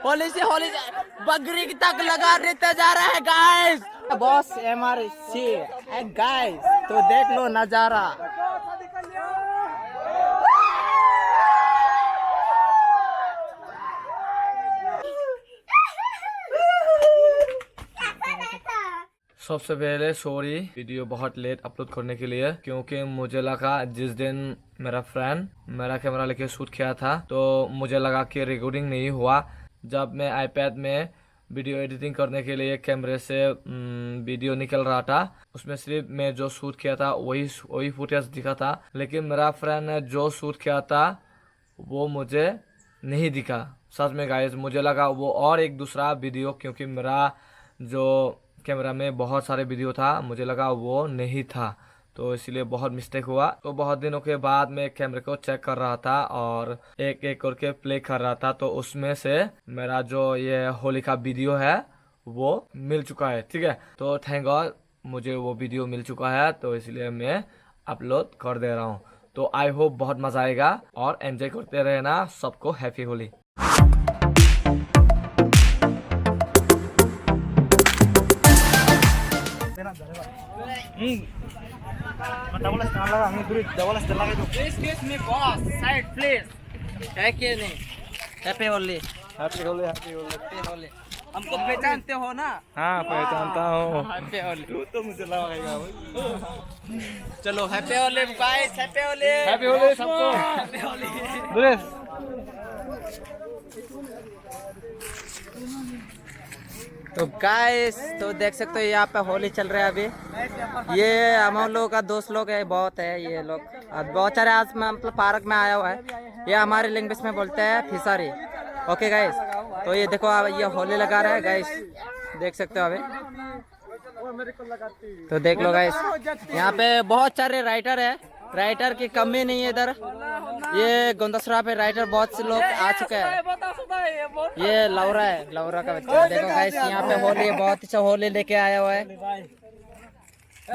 होली से बकरी तक लगा देते जा रहे हैं गाइस। बॉस MRC गाइस, तो देख लो नजारा। सबसे पहले सॉरी वीडियो बहुत लेट अपलोड करने के लिए, क्योंकि मुझे लगा जिस दिन मेरा फ्रेंड मेरा कैमरा लेके शूट किया था तो मुझे लगा कि रिकॉर्डिंग नहीं हुआ। जब मैं आईपैड में वीडियो एडिटिंग करने के लिए कैमरे से वीडियो निकल रहा था, उसमें सिर्फ मैं जो शूट किया था वही फुटेज दिखा था, लेकिन मेरा फ्रेंड ने जो शूट किया था वो मुझे नहीं दिखा। सच में गाइस, मुझे लगा वो और एक दूसरा वीडियो, क्योंकि मेरा जो कैमरा में बहुत सारे वीडियो था, मुझे लगा वो नहीं था, तो इसलिए बहुत मिस्टेक हुआ। तो बहुत दिनों के बाद मैं कैमरे को चेक कर रहा था और एक एक करके प्ले कर रहा था, तो उसमें से मेरा जो ये होली का वीडियो है वो मिल चुका है। ठीक है, तो थैंक गॉड मुझे वो वीडियो मिल चुका है, तो इसलिए मैं अपलोड कर दे रहा हूँ। तो आई होप बहुत मजा आएगा और एंजॉय करते रहना। सबको happy Holi. Excuse me boss, side please. है कि नहीं? Happy Holi. Happy Holi, happy Holi, happy Holi. हमको पहचानते हो ना? हाँ पहचानता हूँ। हैप्पी होली। तू तो मुझे लगाएगा। चलो happy Holi guys, happy Holi. Happy Holi सबको। हैप्पी होली। तो गाइस, तो देख सकते हो यहाँ पे होली चल रहा है अभी। ये हम लोगों का दोस्त लोग है, बहुत है ये लोग, बहुत सारे। आज मैं मतलब पार्क में आया हुआ है। ये हमारे लैंग्वेज में बोलते हैं फिसारी। ओके गाइस, तो ये देखो ये होली लगा रहा है गाइस, देख सकते हो अभी। तो देख लो गाइस, यहाँ पे बहुत सारे राइटर है, राइटर की कमी नहीं है इधर। ये गोंदसरा पे राइटर बहुत से लोग आ चुके हैं। ये लौरा है, लौरा का बच्चा। देखो गाइस, यहाँ पे होली बहुत अच्छा होली लेके आया हुआ है।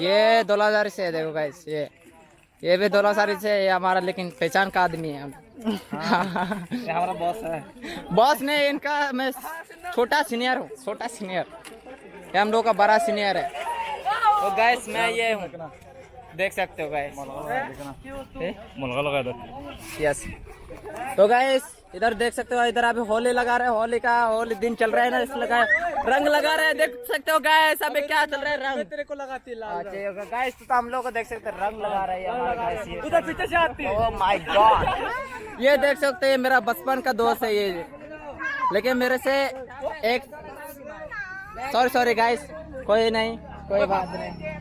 ये दौलाधारी से है, देखो गाइस, ये भी दौलाधारी से है। ये हमारा लेकिन पहचान का आदमी है। ये हमारा बॉस है। बॉस ने इनका, मैं छोटा सीनियर हूँ, छोटा सीनियर। ये हम लोग का बड़ा सीनियर है। तो गाइस मैं ये हूँ, देख सकते हो गाइस। यस, तो गाइस इधर देख सकते हो, इधर अभी होली लगा रहे हैं। होली दिन चल रहा है ना, इसलिए रंग लगा रहे हैं। देख सकते हो गाइस अभी क्या चल रहा है, रंग तेरे को लगाती है गाइस। तो हम लोग को देख सकते हैं, रंग लगा रहे हैं हमारा गाइस। उधर पीछे से आती है। ओह माय गॉड, ये देख सकते हैं मेरा बचपन का दोस्त है ये, लेकिन मेरे से एक सॉरी गाइस, कोई नहीं, कोई बात नहीं।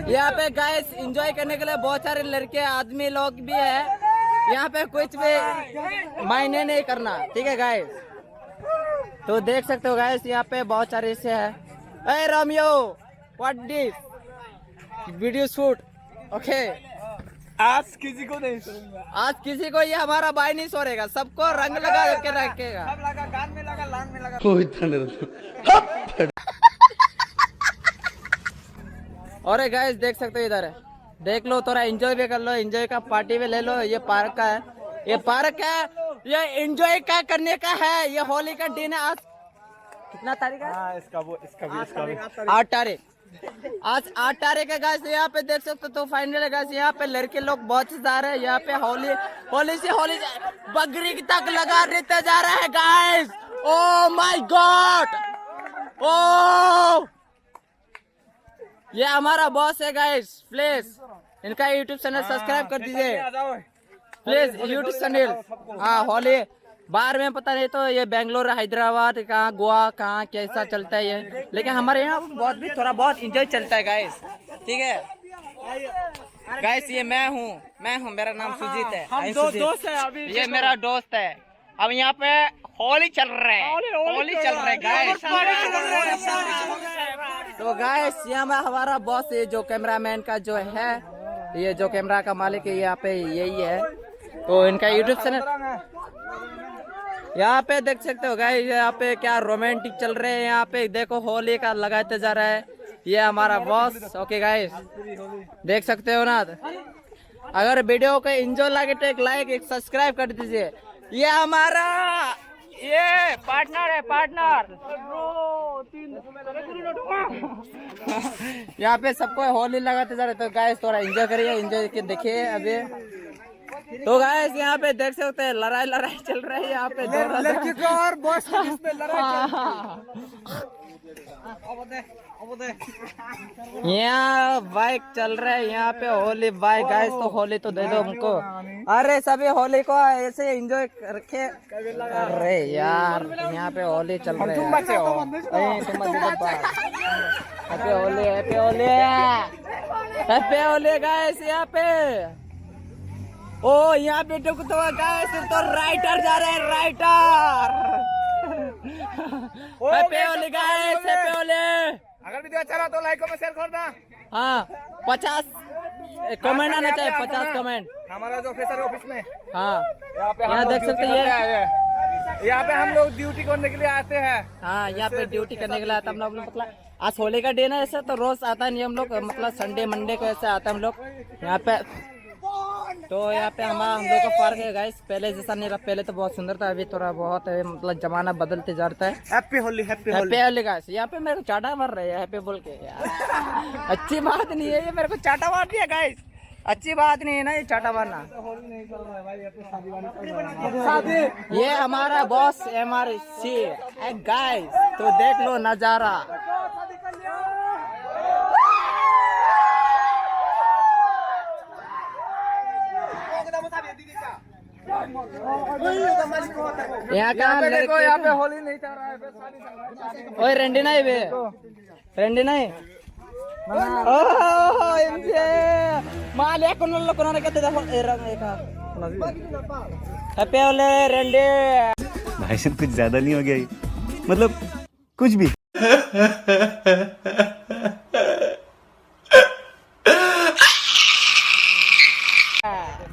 यहाँ पे गाइस एंजॉय करने के लिए बहुत सारे लड़के आदमी लोग भी है। यहाँ पे कुछ भी मायने नहीं करना, ठीक है गाइस। तो देख सकते हो गाइस, यहाँ पे बहुत सारे से है। ए Romeo, what this video shoot? Okay, आज किसी को नहीं, आज किसी को ये हमारा भाई नहीं सोरेगा, सबको रंग लगा के रखेगा। सब लगा, गान में लगा, लांग में लगा। और गाइस देख सकते हो, इधर है, देख लो, थोड़ा एंजॉय भी कर लो, एंजॉय का पार्टी भी ले लो। ये पार्क का है, ये पार्क है, ये एंजॉय का करने का है। ये होली का दिन है। आज कितना तारीख है? इसका भी 8 तारीख। आज 8 तारीख है गाइस। यहाँ पे देख सकते हो, तो फाइनल गाइस यहाँ पे लड़के लोग बहुत जा रहे हैं। यहाँ पे होली से बकरी तक लगा देते जा रहे हैं गाइस। ओ माय गॉड, ओ ये हमारा बॉस है गाइस। प्लीज इनका यूट्यूब चैनल सब्सक्राइब कर दीजिए प्लीज, यूट्यूब चैनल। हाँ, होली बाहर में पता नहीं, तो ये बेंगलोर, हैदराबाद, कहाँ गोवा, कहाँ कैसा चलता है ये, लेकिन हमारे यहाँ बहुत भी थोड़ा बहुत इंजॉय चलता है गाइस। ठीक है गाइस, ये मैं हूँ, मेरा नाम सुजीत है। हम दोस्त है अभी, ये मेरा दोस्त है। अब यहाँ पे होली चल रहा है, होली चल रहा है गाइस। तो गाइस यहाँ में हमारा बॉस, ये जो कैमरामैन का जो है, ये जो कैमरा का मालिक है यहाँ पे यही है। तो इनका यूट्यूब चैनल यहाँ पे देख सकते हो गाइस। यहाँ पे क्या रोमांटिक चल रहे हैं, यहाँ पे देखो होली का लगाते जा रहा है ये हमारा बॉस। ओके गाइस, देख सकते हो ना। अगर वीडियो को एंजॉय लगे तो एक लाइक, एक सब्सक्राइब कर दीजिए। ये हमारा ये पार्टनर है पार्टनर। यहाँ पे सबको होली लगाते जा रहे, तो गाइस थोड़ा एंजॉय करिए, एंजॉय के देखिए अभी। तो गाइस यहाँ पे देख सकते हैं लड़ाई चल रही है यहाँ पे, लड़की को और बॉस को इसमें लड़ाई यहाँ बाइक चल रहा है यहाँ पे होली बाइक। गाइस तो होली तो दे दो हमको। अरे सभी होली को ऐसे एंजॉय रखे। अरे यार यहाँ पे होली चल रही है। Happy Holi happy Holi happy Holi guys यहाँ पे। ओ यहाँ पे तो गाइस तो राइटर जा रहे हैं, writer. Happy Holi guys happy Holi. अगर वीडियो अच्छा लगा तो लाइक कमेंट शेयर करना। हाँ 50 कमेंट आना चाहिए, 50 कमेंट हमारा जो ऑफिसर है ऑफिस में। हाँ यहाँ देख सकते हैं, यहाँ पे हम लोग ड्यूटी करने के लिए आते हैं। हाँ यहाँ पे ड्यूटी करने के लिए आता हम लोग। मतलब आज होली का डे ना, ऐसा तो रोज आता नहीं हम लोग, मतलब संडे मंडे को ऐसे आता हम लोग यहाँ पे। तो यहाँ पे हम लोग का फर्क है गाइस, पहले जैसा नहीं रहा। पहले तो बहुत सुंदर था, अभी थोड़ा बहुत मतलब जमाना बदलते जाता है। Happy Holi happy Holi happy Holi guys. यहाँ पे मेरे को चाटा मार रहे हैं हैप्पी बोल के यार। अच्छी बात नहीं है ये, मेरे को चाटा मार दिया गाइस, अच्छी बात नहीं है ना ये चाटा मारना। ये हमारा बॉस MRC है गाइस, तो देख लो नजारा। यहाँ का देखो यहाँ पे होली नहीं चल रहा है। ओए रेंडी नहीं बे, रेंडी नहीं। ओह इनसे माल या कोन कहते देखो ए रंग एक हैप्पी होली रेंडी। भाई साहब कुछ ज्यादा नहीं हो गया ये? मतलब कुछ भी।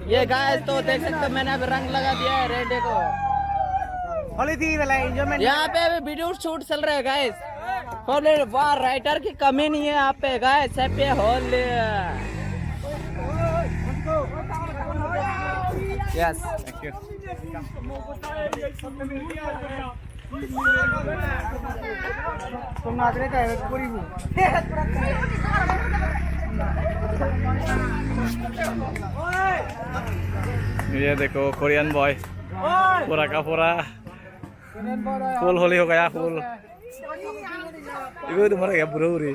ये गाइस तो देख सकते हो मैंने अभी रंग लगा दिया है रेंडी को। होली थी वाला एंजॉयमेंट। यहाँ पे अभी वीडियो शूट चल रहा है गाइस। होली वाह राइटर की कमी नहीं है यहाँ पे guys. Happy Holi yes thank you. तुम नाचने का है पूरी ये देखो कोरियन बॉय पूरा का पूरा फुल होली हो गया फुल। itu तुम्हारा क्या बुरा हो रही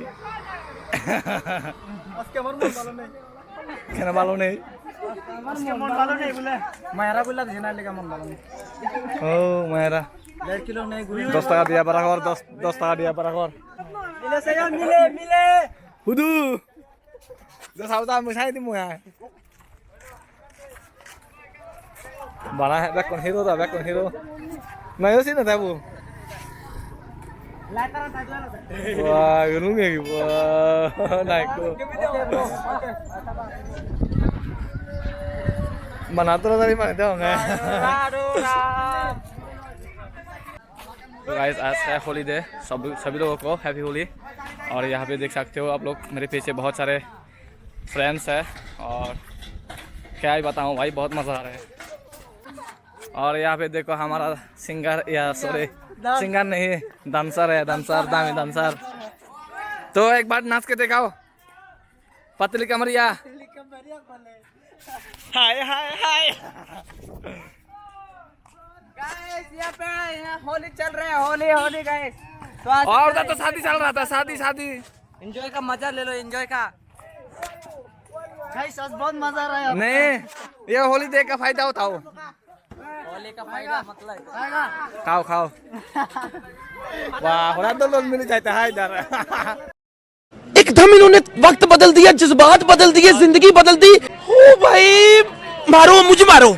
क्या मालूम नहीं मन मालूम नहीं बोले मायरा बोला जेना लेगा मन मालूम ओ मायरा 1.5 किलो नहीं 10 টাকা दिया बराबर 10 টাকা दिया बराबर मिले से मिले हुदू जो साउदा मुसाई दी मुया बना है बैक कौन हीरो था बैक कौन हीरो नहीं हो सी ना था वो wah gunung ya gitu naik tuh mana tuh tadi mana tahu nggak तो गाइस आज है होली डे सभी लोगों को हैप्पी होली। और यहाँ पे देख सकते हो आप लोग मेरे पीछे बहुत सारे फ्रेंड्स हैं और क्या ही बताऊँ भाई बहुत मज़ा आ रहा है। और यहाँ पे देखो हमारा सिंगर या सॉरी सिंगर नहीं डांसर है, डांसर दामी डांसर। तो एक बार नाच के दिखाओ पतली कमरिया। हाय हाय हाय गाइस यहाँ पे होली चल रहा है, होली होली गाइस। और तो शादी चल रहा था, शादी एंजॉय का मजा ले लो, एंजॉय का गाइस आज बहुत मजा आ रहा है। नहीं ये होली देख का फायदा उठाओ, होली का फायदा मतलब खाओ वाह होरा तो लोग मिल जाता है इधर। एकदम इन्होंने वक्त बदल दिया, जज्बात बदल दिए, जिंदगी बदल दी। ओ भाई मारो मुझे मारो।